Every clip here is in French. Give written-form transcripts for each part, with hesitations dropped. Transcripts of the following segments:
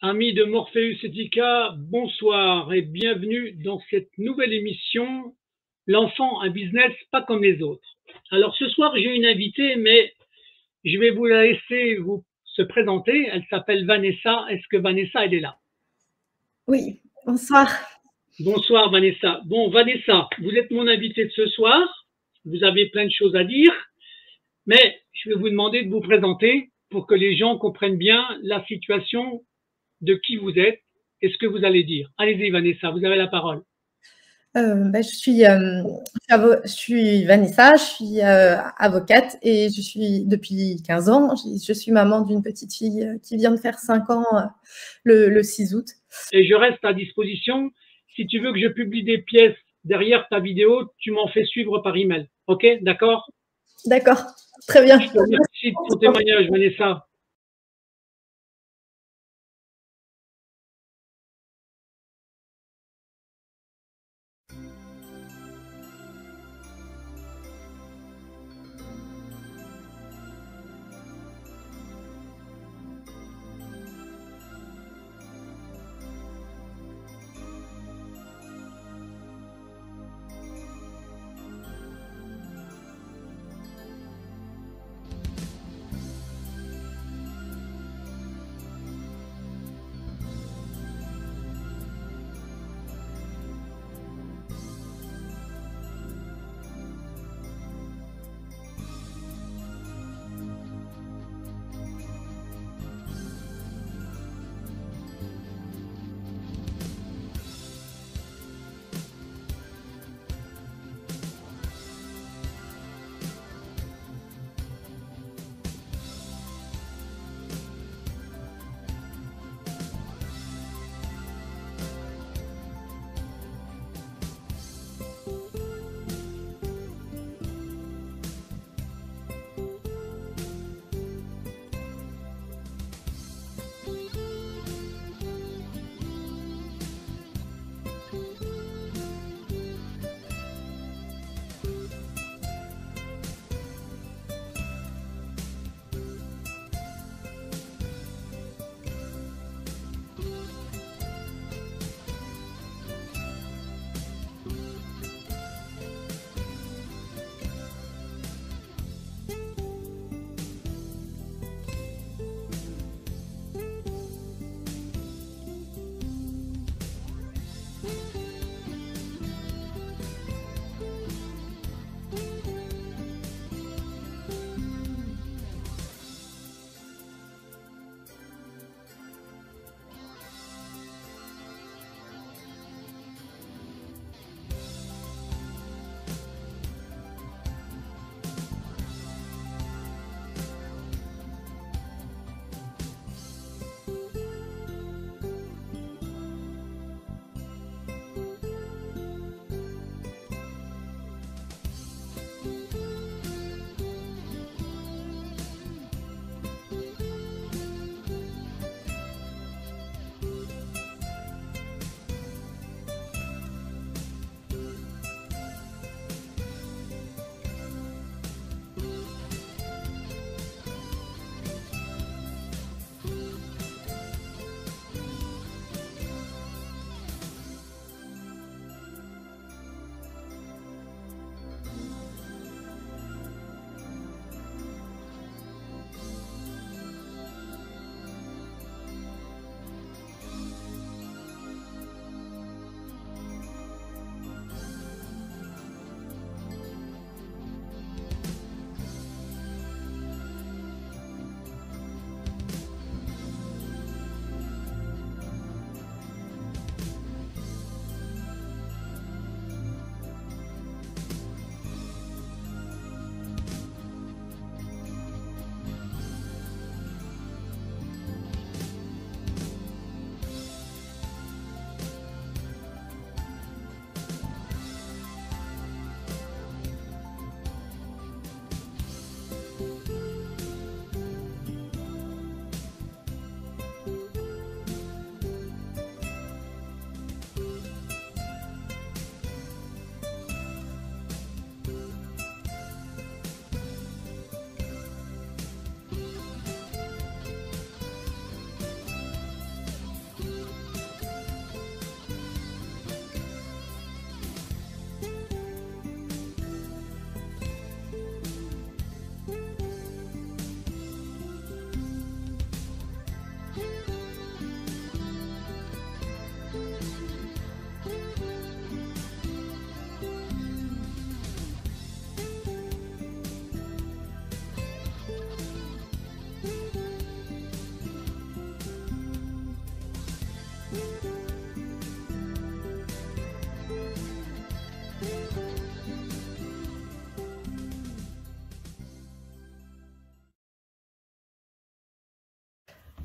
Amis de Morpheus Etica, bonsoir et bienvenue dans cette nouvelle émission L'enfant, un business pas comme les autres. Alors ce soir, j'ai une invitée, mais je vais vous la laisser vous se présenter. Elle s'appelle Vanessa. Est-ce que Vanessa, elle est là? Oui, bonsoir. Bonsoir Vanessa. Bon, Vanessa, vous êtes mon invitée de ce soir. Vous avez plein de choses à dire, mais je vais vous demander de vous présenter pour que les gens comprennent bien la situation de qui vous êtes et ce que vous allez dire. Allez-y, Vanessa, vous avez la parole. Je suis Vanessa, je suis avocate et je suis depuis 15 ans. Je suis maman d'une petite fille qui vient de faire 5 ans le 6 août. Et je reste à disposition. Si tu veux que je publie des pièces derrière ta vidéo, tu m'en fais suivre par email. Ok, d'accord? D'accord, très bien. Je te remercie de ton témoignage, Vanessa.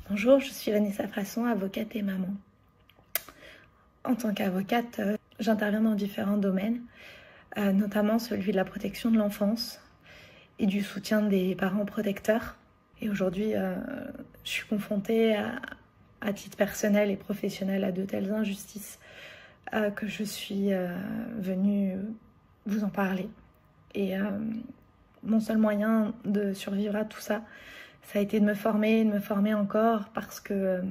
Bonjour, je suis Vanessa Frasson, avocate et maman. En tant qu'avocate, j'interviens dans différents domaines, notamment celui de la protection de l'enfance et du soutien des parents protecteurs. Et aujourd'hui, je suis confrontée à titre personnel et professionnel à de telles injustices que je suis venue vous en parler. Et mon seul moyen de survivre à tout ça, ça a été de me former encore, parce que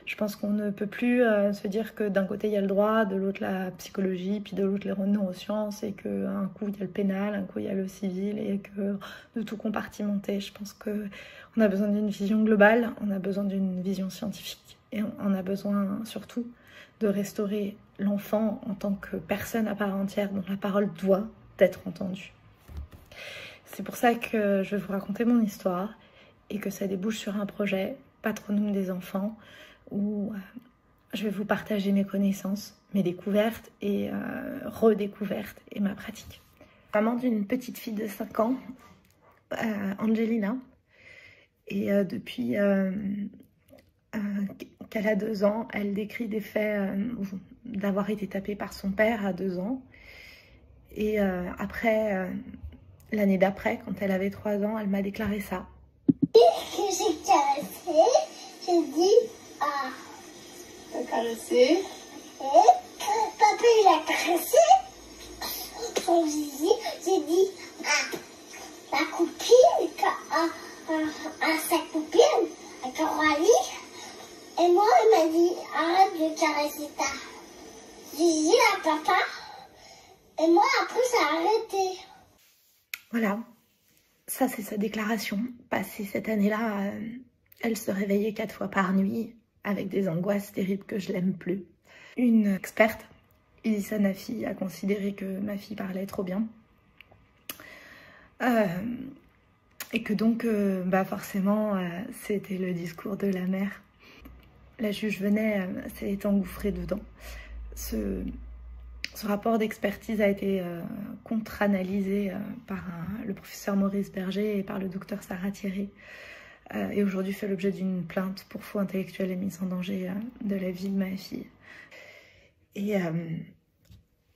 je pense qu'on ne peut plus se dire que d'un côté il y a le droit, de l'autre la psychologie, puis de l'autre les neurosciences, et qu'un coup il y a le pénal, un coup il y a le civil, et que de tout compartimenter. Je pense qu'on a besoin d'une vision globale, on a besoin d'une vision scientifique, et on a besoin surtout de restaurer l'enfant en tant que personne à part entière dont la parole doit être entendue. C'est pour ça que je vais vous raconter mon histoire, et que ça débouche sur un projet, Patronum des enfants, où je vais vous partager mes connaissances, mes découvertes et redécouvertes et ma pratique. Maman d'une petite fille de 5 ans, Angelina, et depuis qu'elle a 2 ans, elle décrit des faits d'avoir été tapée par son père à 2 ans. Et après, l'année d'après, quand elle avait 3 ans, elle m'a déclaré ça. Que j'ai caressé, j'ai dit ah. T'as caressé? Et papa il a caressé son zizi, j'ai dit ah. La copine à sa copine, à Coralie. Et moi il m'a dit arrête de caresser ta zizi à papa. Et moi après ça a arrêté. Voilà. Ça, c'est sa déclaration. Passée cette année-là, elle se réveillait 4 fois par nuit avec des angoisses terribles que je l'aime plus. Une experte, Elissa Nafi, a considéré que ma fille parlait trop bien. Et que donc, forcément, c'était le discours de la mère. La juge venait, s'est engouffrée dedans. Ce rapport d'expertise a été contre-analysé par le professeur Maurice Berger et par le docteur Sarah Thierry, et aujourd'hui fait l'objet d'une plainte pour faux intellectuel et mise en danger de la vie de ma fille. Et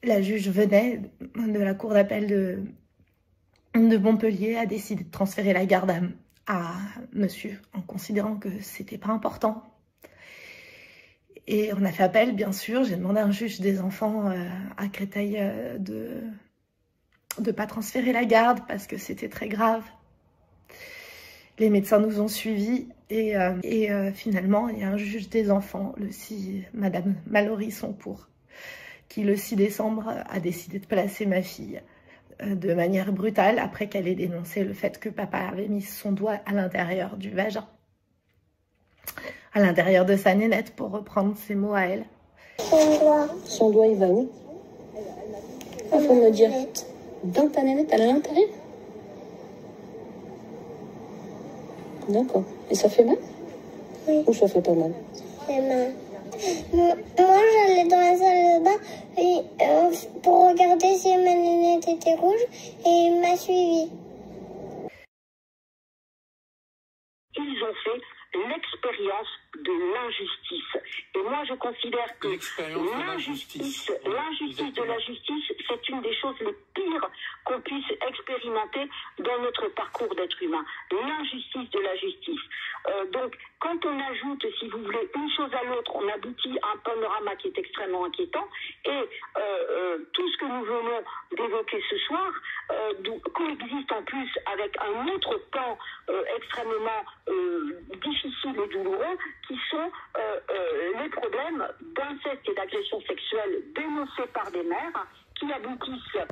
la juge venait de la cour d'appel de Montpellier, a décidé de transférer la garde à monsieur, en considérant que c'était pas important. Et on a fait appel, bien sûr. J'ai demandé à un juge des enfants à Créteil de ne pas transférer la garde parce que c'était très grave. Les médecins nous ont suivis et finalement, il y a un juge des enfants, Madame Mallory Soncourt, qui le 6 décembre a décidé de placer ma fille de manière brutale après qu'elle ait dénoncé le fait que papa avait mis son doigt à l'intérieur du vagin, à l'intérieur de sa nénette, pour reprendre ses mots à elle. Son doigt, il va où? Il faut me dire. Dans ta nénette, à l'intérieur? D'accord. Et ça fait mal? Oui. Ou ça fait pas mal? Ça fait mal. Moi, j'allais dans la salle de bain et, pour regarder si ma nénette était rouge, et il m'a suivi. Ils ont fait l'expérience de l'injustice. Et moi, je considère que l'injustice de la justice, c'est une des choses les pires qu'on puisse expérimenter dans notre parcours d'être humain. L'injustice de la justice. Donc, quand on ajoute, si vous voulez, une chose à l'autre, on aboutit à un panorama qui est extrêmement inquiétant. Et tout ce que nous venons d'évoquer ce soir coexiste en plus avec un autre pan extrêmement difficile et douloureux, qui sont les problèmes d'inceste et d'agression sexuelle dénoncés par des mères, qui aboutissent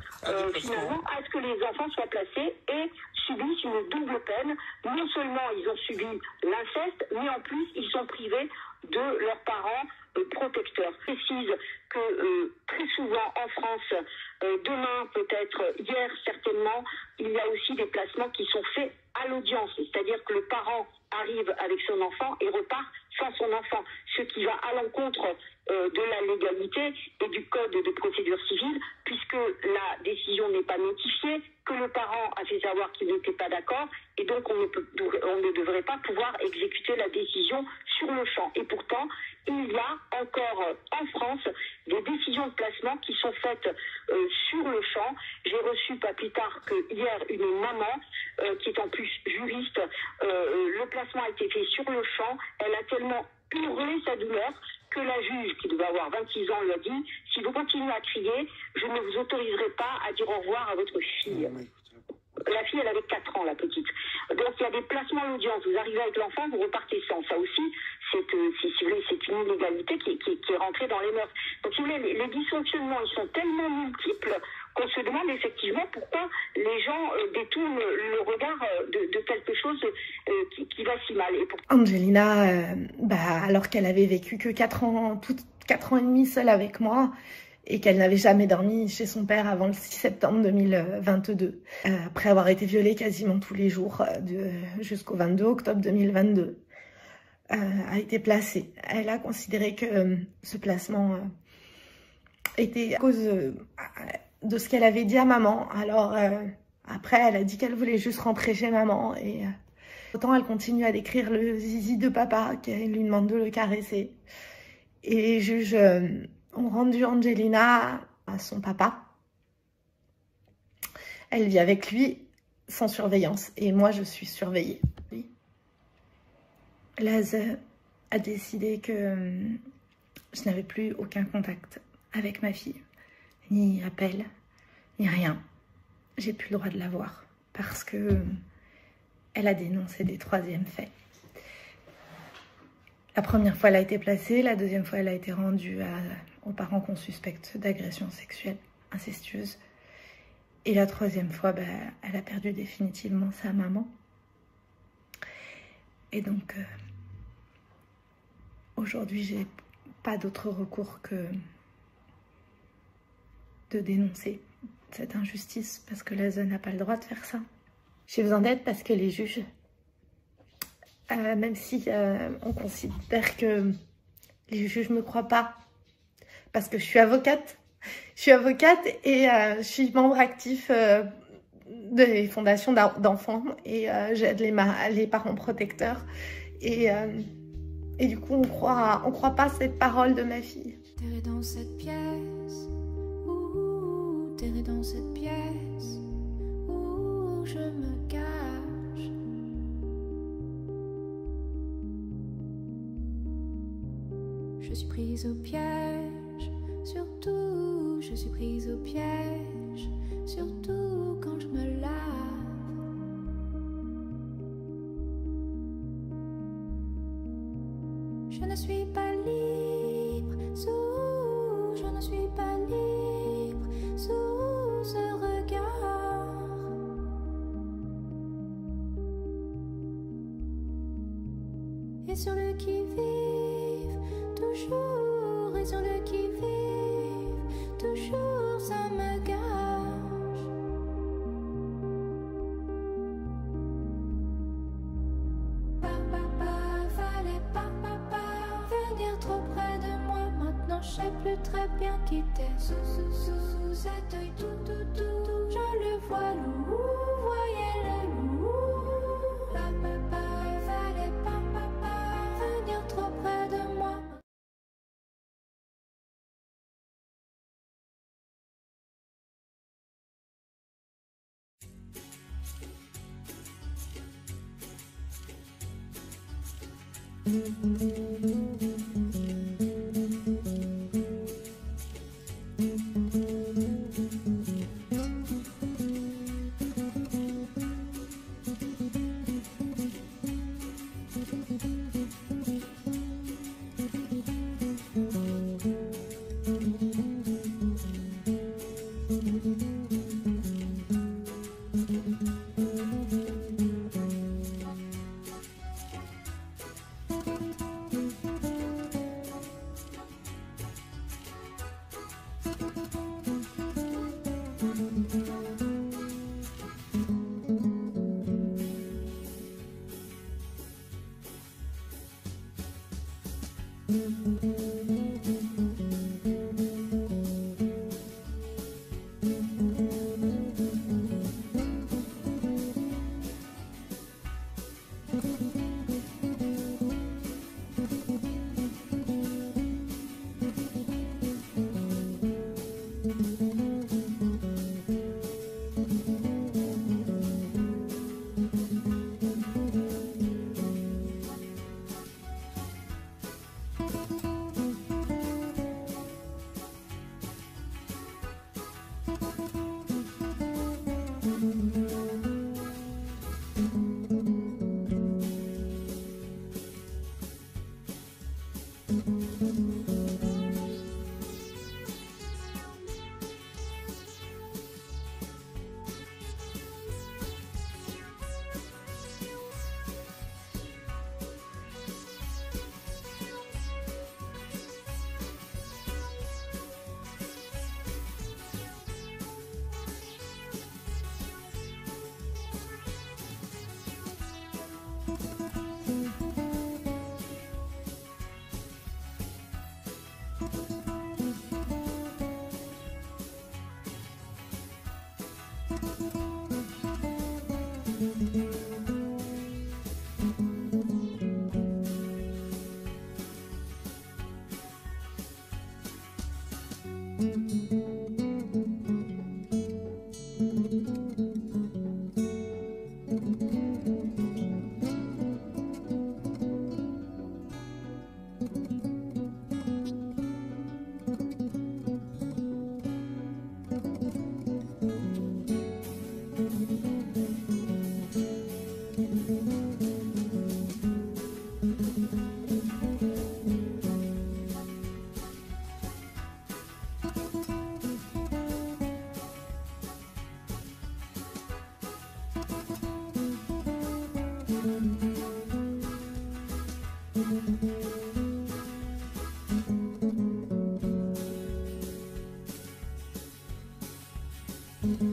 finalement à ce que les enfants soient placés et subissent une double peine. Non seulement ils ont subi l'inceste, mais en plus ils sont privés de leurs parents protecteurs. Je précise que très souvent en France, demain peut-être, hier certainement, il y a aussi des placements qui sont faits à l'audience, c'est-à-dire que le parent arrive avec son enfant et repart sans son enfant, ce qui va à l'encontre de la légalité et du code de procédure civile, puisque la décision n'est pas notifiée, que le parent a fait savoir qu'il n'était pas d'accord, et donc on ne devrait pas pouvoir exécuter la décision le champ. Et pourtant, il y a encore en France des décisions de placement qui sont faites sur le champ. J'ai reçu pas plus tard que hier une maman qui est en plus juriste. Le placement a été fait sur le champ. Elle a tellement hurlé sa douleur que la juge, qui devait avoir 26 ans, lui a dit « Si vous continuez à crier, je ne vous autoriserai pas à dire au revoir à votre fille. » La fille, elle avait 4 ans, la petite. Donc, il y a des placements à l'audience. Vous arrivez avec l'enfant, vous repartez sans. Ça aussi, c'est une illégalité qui est rentrée dans les mœurs. Donc, si vous voulez, les dysfonctionnements, ils sont tellement multiples qu'on se demande effectivement pourquoi les gens détournent le regard de quelque chose qui va si mal. Angelina, alors qu'elle avait vécu que 4 ans et demi seule avec moi, et qu'elle n'avait jamais dormi chez son père avant le 6 septembre 2022, après avoir été violée quasiment tous les jours jusqu'au 22 octobre 2022, a été placée. Elle a considéré que ce placement était à cause de ce qu'elle avait dit à maman. Alors après, elle a dit qu'elle voulait juste rentrer chez maman, et autant elle continue à décrire le zizi de papa, qu'elle lui demande de le caresser. Et les juges ont rendu Angelina à son papa. Elle vit avec lui sans surveillance, et moi je suis surveillée. Laz a décidé que je n'avais plus aucun contact avec ma fille, ni appel, ni rien. J'ai plus le droit de la voir parce que elle a dénoncé des troisièmes faits. La première fois, elle a été placée. La deuxième fois, elle a été rendue aux parents qu'on suspecte d'agression sexuelle incestueuse. Et la troisième fois, elle a perdu définitivement sa maman. Et donc, aujourd'hui, j'ai pas d'autre recours que de dénoncer cette injustice, parce que la zone n'a pas le droit de faire ça. J'ai besoin d'aide parce que les juges, même si on considère que les juges me croient pas, parce que je suis avocate et je suis membre actif des fondations d'enfants, et j'aide les parents protecteurs, et du coup on croit pas cette parole de ma fille. Terré dans cette pièce, terré dans cette pièce où je me cache. Je suis prise au piège, surtout je suis prise au piège, surtout quand je me lave. Je ne suis pas libre, je ne suis pas libre sous ce regard. Et sur le qui-vive, toujours, et sur le qui-vive, toujours ça me gâche. Papa, fallait pas venir trop près de moi. Maintenant je sais plus très bien qui t'es. Sous cet œil tout, je le vois loup, voyez le loup. Papa, fallait pas venir trop près de moi. Thank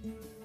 you.